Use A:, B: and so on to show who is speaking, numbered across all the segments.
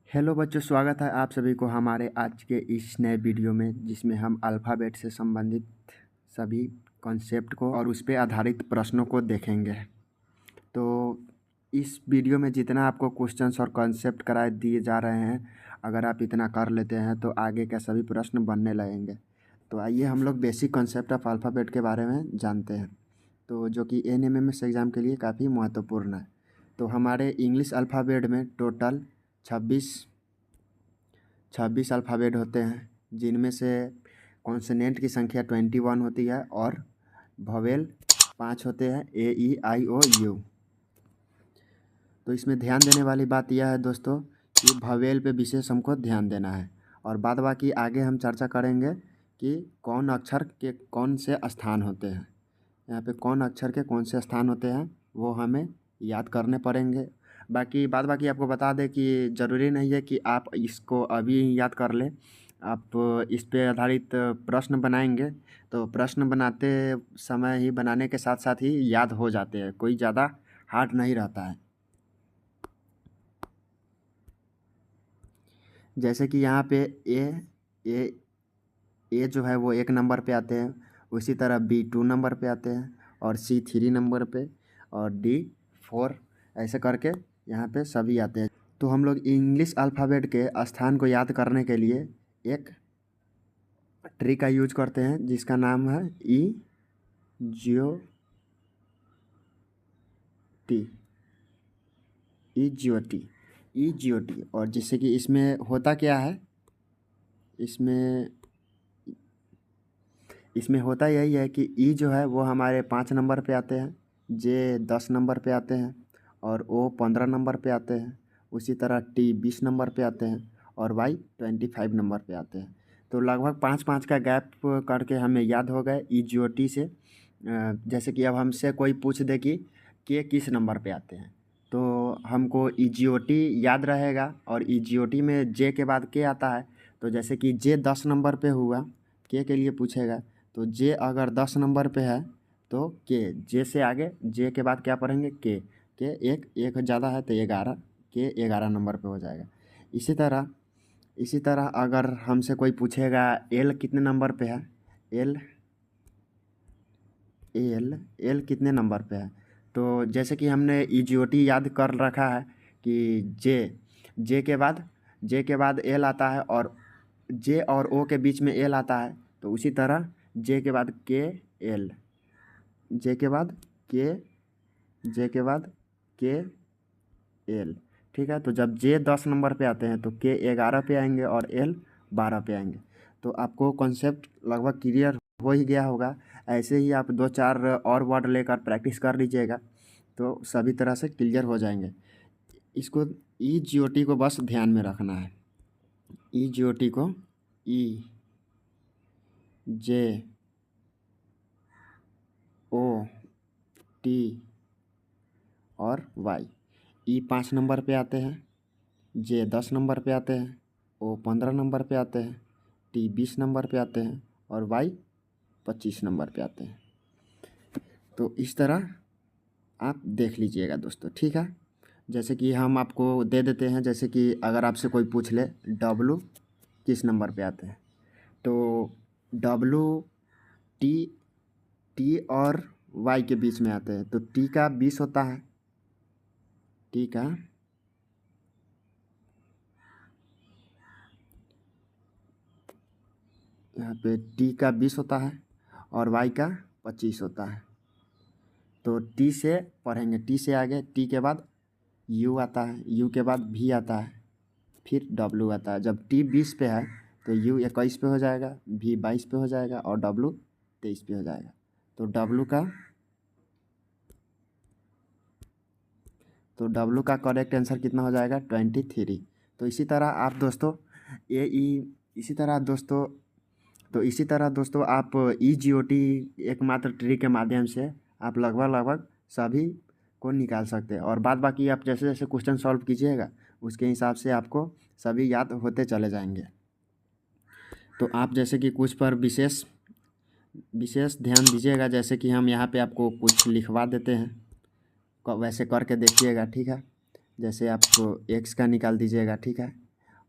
A: Hello बच्चों, स्वागत है आप सभी को हमारे आज के इस नए वीडियो में, जिसमें हम अल्फ़ाबेट से संबंधित सभी कॉन्सेप्ट को और उस पे आधारित प्रश्नों को देखेंगे। तो इस वीडियो में जितना आपको क्वेश्चंस और कॉन्सेप्ट कराए दिए जा रहे हैं, अगर आप इतना कर लेते हैं तो आगे के सभी प्रश्न बनने लगेंगे। तो आइए हम लोग बेसिक कॉन्सेप्ट ऑफ अल्फ़ाबेट के बारे में जानते हैं, तो जो कि एनएमएमएस एग्ज़ाम के लिए काफ़ी महत्वपूर्ण है। तो हमारे इंग्लिश अल्फ़ाबेट में टोटल 26 अल्फ़ाबेट होते हैं, जिनमें से कॉन्सोनेंट की संख्या 21 होती है और वोवेल 5 होते हैं, ए ई आई ओ यू। तो इसमें ध्यान देने वाली बात यह है दोस्तों कि वोवेल पे विशेष हमको ध्यान देना है, और बाद बाकी आगे हम चर्चा करेंगे कि कौन अक्षर के कौन से स्थान होते हैं। यहाँ पे कौन अक्षर के कौन से स्थान होते हैं वो हमें याद करने पड़ेंगे। बाकी आपको बता दें कि ज़रूरी नहीं है कि आप इसको अभी ही याद कर लें। आप इस पे आधारित प्रश्न बनाएंगे तो प्रश्न बनाते समय ही, बनाने के साथ साथ ही याद हो जाते हैं, कोई ज़्यादा हार्ड नहीं रहता है। जैसे कि यहाँ पे ए ए जो है वो 1 नंबर पे आते हैं, उसी तरह बी 2 नंबर पे आते हैं, और सी 3 नंबर पे, और डी 4, ऐसे करके यहाँ पे सभी आते हैं। तो हम लोग इंग्लिश अल्फ़ाबेट के स्थान को याद करने के लिए एक ट्रिक का यूज करते हैं, जिसका नाम है जियो टी ई जियो टी। और जिससे कि इसमें होता क्या है, इसमें इसमें होता यही है कि ई जो है वो हमारे 5 नंबर पे आते हैं, जे 10 नंबर पे आते हैं, और ओ 15 नंबर पे आते हैं। उसी तरह टी 20 नंबर पे आते हैं, और वाई 25 नंबर पे आते हैं। तो लगभग 5-5 का गैप करके हमें याद हो गए ई जी ओ टी से। जैसे कि अब हमसे कोई पूछ दे कि के किस नंबर पे आते हैं, तो हमको ई जी ओ टी याद रहेगा, और ई जी ओ टी में जे के बाद के आता है। तो जैसे कि जे 10 नंबर पे हुआ, के लिए पूछेगा, तो जे अगर 10 नंबर पे है तो के, जे से आगे जे के बाद क्या पढ़ेंगे, के एक ज़्यादा है तो 11, के 11 नंबर पे हो जाएगा। इसी तरह अगर हमसे कोई पूछेगा एल कितने नंबर पे है, एल एल एल कितने नंबर पे है, तो जैसे कि हमने ई जी ओ टी याद कर रखा है कि जे के बाद एल आता है, और जे और ओ के बीच में एल आता है। तो उसी तरह जे के बाद के एल, जे के बाद के, जे के बाद के एल। ठीक है, तो जब जे 10 नंबर पे आते हैं तो के 11 पे आएंगे और एल 12 पे आएंगे। तो आपको कॉन्सेप्ट लगभग क्लियर हो ही गया होगा। ऐसे ही आप 2-4 और वर्ड लेकर प्रैक्टिस कर लीजिएगा तो सभी तरह से क्लियर हो जाएंगे। इसको ई जी ओ टी को बस ध्यान में रखना है। ई जी ओ टी को ई जे ओ टी और वाई। ई 5 नंबर पे आते हैं, जे 10 नंबर पे आते हैं, ओ 15 नंबर पे आते हैं, टी 20 नंबर पे आते हैं, और वाई 25 नंबर पे आते हैं। तो इस तरह आप देख लीजिएगा दोस्तों, ठीक है। जैसे कि हम आपको दे देते हैं, जैसे कि अगर आपसे कोई पूछ ले डब्लू किस नंबर पे आते हैं, तो डब्लू टी टी और वाई के बीच में आते हैं। तो टी का 20 होता है, टी का यहाँ पे टी का 20 होता है और वाई का 25 होता है। तो टी से पढ़ेंगे, टी से आगे टी के बाद यू आता है, यू के बाद भी आता है, फिर डब्लू आता है। जब टी 20 पे है तो यू 21 पे हो जाएगा, भी 22 पे हो जाएगा, और डब्लू 23 पे हो जाएगा। तो डब्लू का करेक्ट आंसर कितना हो जाएगा, 23। तो इसी तरह आप दोस्तों ए ई इसी तरह दोस्तों इसी तरह दोस्तों आप ई जी ओ टी एकमात्र ट्रिक के माध्यम से आप लगभग सभी को निकाल सकते हैं, और बाद बाकी आप जैसे जैसे क्वेश्चन सॉल्व कीजिएगा उसके हिसाब से आपको सभी याद होते चले जाएंगे। तो आप जैसे कि कुछ पर विशेष विशेष ध्यान दीजिएगा, जैसे कि हम यहाँ पे आपको कुछ लिखवा देते हैं, वैसे करके देखिएगा, ठीक है। जैसे आपको एक्स का निकाल दीजिएगा, ठीक है।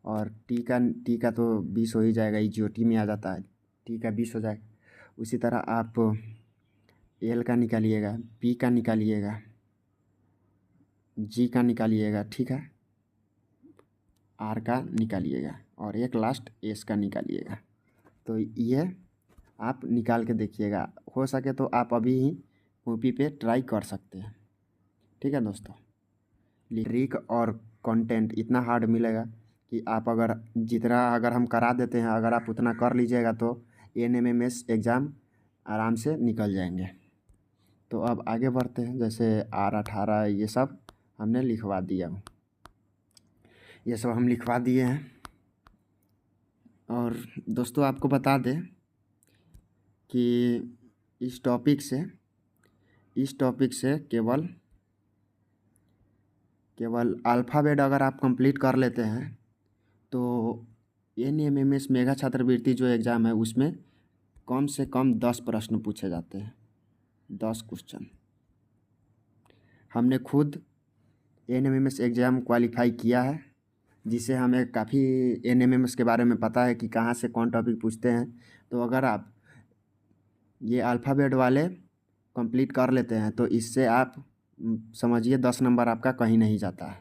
A: और टी का तो 20 हो ही जाएगा, EGOT में आ जाता है, टी का 20 हो जाएगा। उसी तरह आप एल का निकालिएगा, पी का निकालिएगा, जी का निकालिएगा, ठीक है, आर का निकालिएगा और एक लास्ट एस का निकालिएगा। तो ये आप निकाल के देखिएगा, हो सके तो आप अभी ही कॉपी पे ट्राई कर सकते हैं, ठीक है दोस्तों। ट्रिक और कंटेंट इतना हार्ड मिलेगा कि आप अगर हम करा देते हैं, अगर आप उतना कर लीजिएगा तो NMMS एग्ज़ाम आराम से निकल जाएंगे। तो अब आगे बढ़ते हैं। जैसे R18 ये सब हमने लिखवा दिया, ये सब हम लिखवा दिए हैं। और दोस्तों आपको बता दें कि इस टॉपिक से केवल अल्फ़ाबेट अगर आप कंप्लीट कर लेते हैं तो NMMS मेगा छात्रवृत्ति जो एग्ज़ाम है उसमें कम से कम 10 प्रश्न पूछे जाते हैं, 10 क्वेश्चन। हमने खुद NMMS एग्ज़ाम क्वालिफाई किया है, जिससे हमें काफ़ी NMMS के बारे में पता है कि कहाँ से कौन टॉपिक पूछते हैं। तो अगर आप ये अल्फ़ाबेट वाले कंप्लीट कर लेते हैं तो इससे आप समझिए 10 नंबर आपका कहीं नहीं जाता है।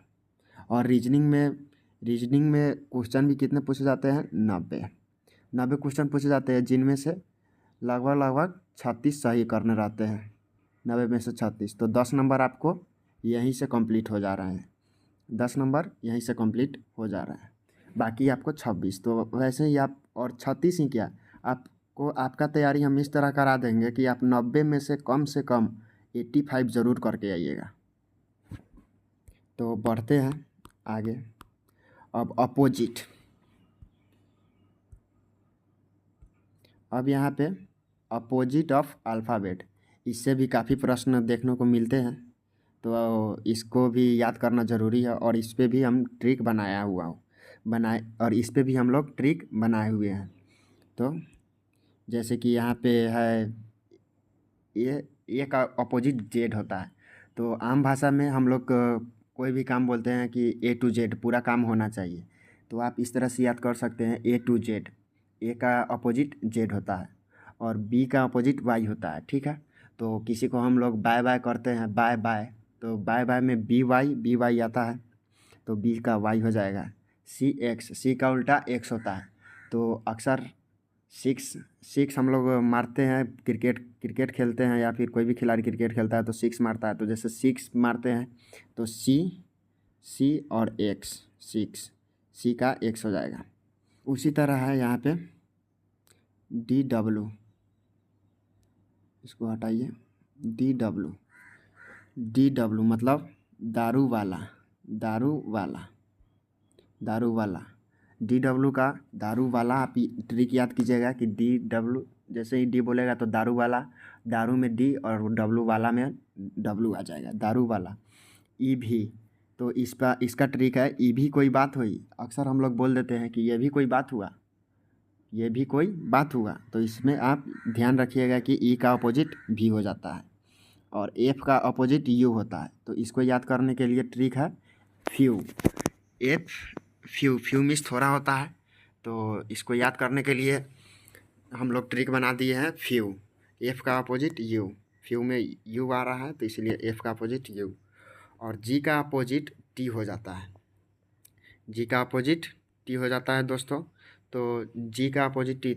A: और रीजनिंग में क्वेश्चन भी कितने पूछे जाते हैं? 90 क्वेश्चन पूछे जाते हैं, जिनमें से लगभग 36 सही करने रहते हैं, 90 में से 36। तो 10 नंबर आपको यहीं से कंप्लीट हो जा रहे हैं, 10 नंबर यहीं से कंप्लीट हो जा रहा है, बाकी आपको 26। तो वैसे ही आप, और 36 ही क्या, आपको आपका तैयारी हम इस तरह करा देंगे कि आप 90 में से कम 85 ज़रूर करके आइएगा। तो बढ़ते हैं आगे। अब अपोजिट, अब यहाँ पे अपोजिट ऑफ अल्फ़ाबेट, इससे भी काफ़ी प्रश्न देखने को मिलते हैं। तो इसको भी याद करना ज़रूरी है और इस पे भी हम ट्रिक और इस पे भी हम लोग ट्रिक बनाए हुए हैं। तो जैसे कि यहाँ पे है ए का अपोजिट जेड होता है। तो आम भाषा में हम लोग कोई भी काम बोलते हैं कि A to Z पूरा काम होना चाहिए। तो आप इस तरह से याद कर सकते हैं A to Z, ए का अपोजिट जेड होता है और बी का अपोजिट वाई होता है, ठीक है। तो किसी को हम लोग बाय बाय करते हैं, बाय बाय, तो बाय बाय में बी वाई आता है, तो बी का वाई हो जाएगा। सी का उल्टा एक्स होता है। तो अक्सर सिक्स हम लोग मारते हैं, क्रिकेट खेलते हैं या फिर कोई भी खिलाड़ी क्रिकेट खेलता है तो 6 मारता है। तो जैसे 6 मारते हैं तो सी और एक्स, सी का एक्स हो जाएगा। उसी तरह है यहाँ पे DW, इसको हटाइए, DW मतलब दारू वाला। DW का दारू वाला, आप ट्रिक याद कीजिएगा कि DW जैसे ही डी बोलेगा तो दारू वाला, दारू में डी और W वाला में W आ जाएगा, दारू वाला। EV, तो इसका ट्रिक है, EV कोई बात हुई, अक्सर हम लोग बोल देते हैं कि ये भी कोई बात हुआ, तो इसमें आप ध्यान रखिएगा कि E का अपोजिट V हो जाता है और F का अपोजिट U होता है। तो इसको याद करने के लिए ट्रिक है फ्यू मिस थोड़ा होता है, तो इसको याद करने के लिए हम लोग ट्रिक बना दिए हैं फ्यू, F का अपोजिट U, फ्यू में U आ रहा है तो इसलिए F का अपोजिट U। और G का अपोजिट T हो जाता है, दोस्तों। तो G का अपोजिट T,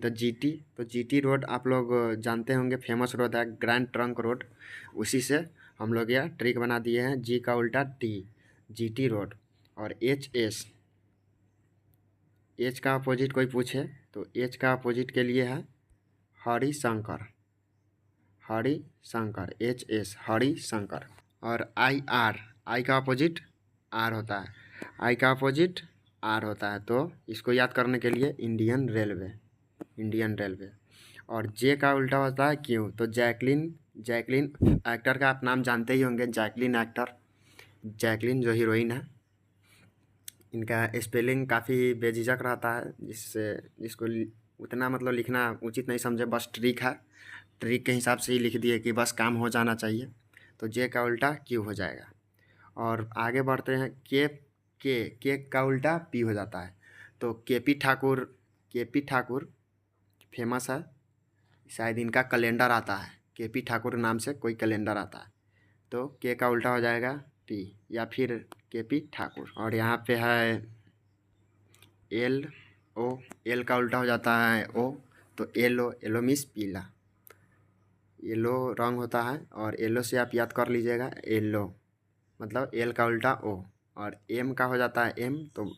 A: तो GT रोड आप लोग जानते होंगे, फेमस रोड है, ग्रैंड ट्रंक रोड, उसी से हम लोग यह ट्रिक बना दिए हैं, G का उल्टा T, GT रोड। और H का अपोजिट कोई पूछे तो H का अपोजिट के लिए है हरिशंकर, HS हरिशंकर। और I का अपोजिट R होता है, तो इसको याद करने के लिए इंडियन रेलवे। और J का उल्टा होता है Q, तो जैकलिन एक्टर का आप नाम जानते ही होंगे, जैकलिन जो हीरोइन है, इनका स्पेलिंग काफ़ी बेझिझक रहता है, जिसको उतना मतलब लिखना उचित नहीं समझे, बस ट्रिक के हिसाब से ही लिख दिए कि बस काम हो जाना चाहिए। तो J का उल्टा Q हो जाएगा। और आगे बढ़ते हैं, के का उल्टा P हो जाता है। तो के पी ठाकुर फेमस है, शायद इनका कैलेंडर आता है, के पी ठाकुर नाम से कोई कैलेंडर आता है। तो के का उल्टा हो जाएगा टी, या फिर के पी ठाकुर। और यहाँ पे है एल ओ, एल का उल्टा हो जाता है ओ, तो येलो, येलो मीन्स पीला, येलो रंग होता है। और येलो से आप याद कर लीजिएगा, येलो मतलब एल का उल्टा ओ। और एम का हो जाता है एम, तो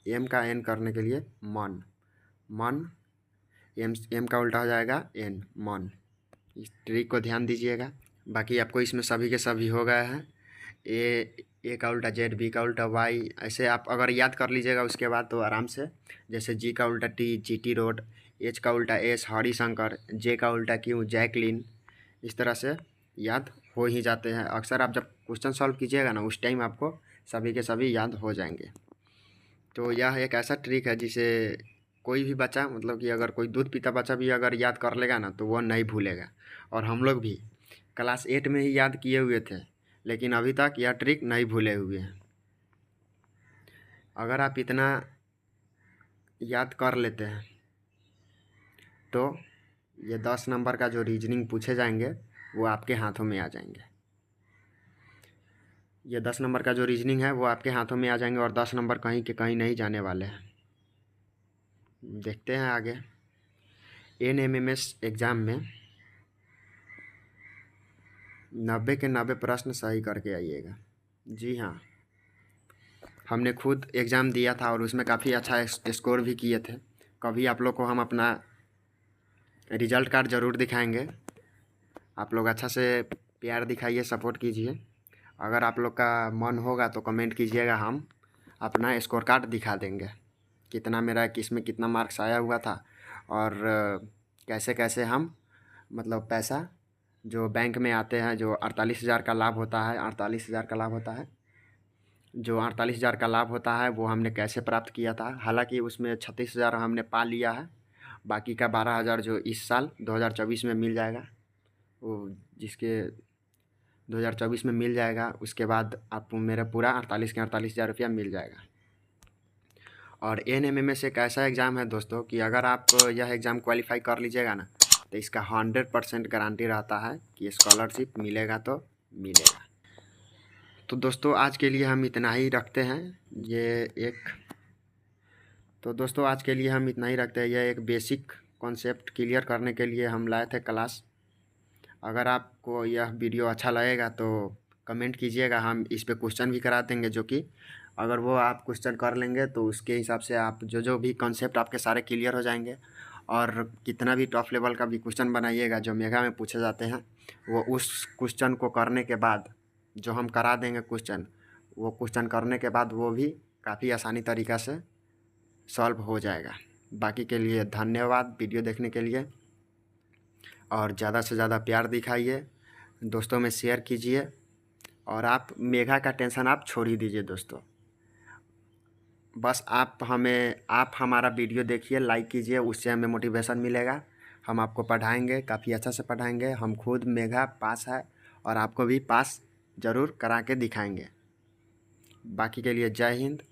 A: एम का एन करने के लिए मन, मन, एम का उल्टा हो जाएगा एन, मन। इस ट्रिक को ध्यान दीजिएगा। बाकी आपको इसमें सभी के सभी हो गए हैं। ए का उल्टा जेड, बी का उल्टा वाई, ऐसे आप अगर याद कर लीजिएगा उसके बाद तो आराम से, जैसे जी का उल्टा टी, जीटी रोड, एच का उल्टा एस, हरिशंकर, जे का उल्टा क्यू, जैकलिन, इस तरह से याद हो ही जाते हैं। अक्सर आप जब क्वेश्चन सॉल्व कीजिएगा ना, उस टाइम आपको सभी के सभी याद हो जाएंगे। तो यह एक ऐसा ट्रिक है जिसे कोई भी बच्चा, मतलब कि अगर कोई दूध पीता बच्चा भी अगर याद कर लेगा ना, तो वह नहीं भूलेगा। और हम लोग भी क्लास 8 में ही याद किए हुए थे, लेकिन अभी तक यह ट्रिक नहीं भूले हुए हैं। अगर आप इतना याद कर लेते हैं तो ये 10 नंबर का जो रीजनिंग पूछे जाएंगे वो आपके हाथों में आ जाएंगे। ये 10 नंबर का जो रीजनिंग है वो आपके हाथों में आ जाएंगे, और 10 नंबर कहीं के कहीं नहीं जाने वाले हैं। देखते हैं आगे। NMMS एग्ज़ाम में 90 के 90 प्रश्न सही करके आइएगा। जी हाँ, हमने खुद एग्ज़ाम दिया था और उसमें काफ़ी अच्छा स्कोर भी किए थे। कभी आप लोग को हम अपना रिज़ल्ट कार्ड ज़रूर दिखाएंगे। आप लोग अच्छा से प्यार दिखाइए, सपोर्ट कीजिए। अगर आप लोग का मन होगा तो कमेंट कीजिएगा, हम अपना स्कोर कार्ड दिखा देंगे, कितना मेरा किस में कितना मार्क्स आया हुआ था, और कैसे कैसे हम मतलब पैसा जो बैंक में आते हैं, जो 48,000 का लाभ होता है, 48,000 का लाभ होता है, जो 48,000 का लाभ होता है वो हमने कैसे प्राप्त किया था। हालांकि उसमें 36,000 हमने पा लिया है, बाकी का 12,000 जो इस साल 2024 में मिल जाएगा, वो जिसके 2024 में मिल जाएगा, उसके बाद आपको मेरा पूरा 48 के 48,000 रुपया मिल जाएगा। और NMMS एक ऐसा एग्ज़ाम है दोस्तों कि अगर आप यह एग्ज़ाम क्वालिफाई कर लीजिएगा ना, तो इसका 100% गारंटी रहता है कि स्कॉलरशिप मिलेगा तो मिलेगा। तो दोस्तों आज के लिए हम इतना ही रखते हैं। यह एक बेसिक कॉन्सेप्ट क्लियर करने के लिए हम लाए थे क्लास। अगर आपको यह वीडियो अच्छा लगेगा तो कमेंट कीजिएगा, हम इस पे क्वेश्चन भी करा देंगे, जो कि अगर वो आप क्वेश्चन कर लेंगे तो उसके हिसाब से आप जो भी कॉन्सेप्ट आपके सारे क्लियर हो जाएंगे। और कितना भी टॉप लेवल का भी क्वेश्चन बनाइएगा जो मेगा में पूछे जाते हैं, वो उस क्वेश्चन को करने के बाद जो हम करा देंगे क्वेश्चन, वो क्वेश्चन करने के बाद वो भी काफ़ी आसानी तरीक़ा से सॉल्व हो जाएगा। बाकी के लिए धन्यवाद वीडियो देखने के लिए, और ज़्यादा से ज़्यादा प्यार दिखाइए, दोस्तों में शेयर कीजिए। और आप मेगा का टेंशन आप छोड़ ही दीजिए दोस्तों, बस आप हमारा वीडियो देखिए, लाइक कीजिए, उससे हमें मोटिवेशन मिलेगा। हम आपको पढ़ाएंगे, काफ़ी अच्छा से पढ़ाएंगे। हम खुद मेगा पास है और आपको भी पास ज़रूर करा के दिखाएंगे। बाकी के लिए जय हिंद।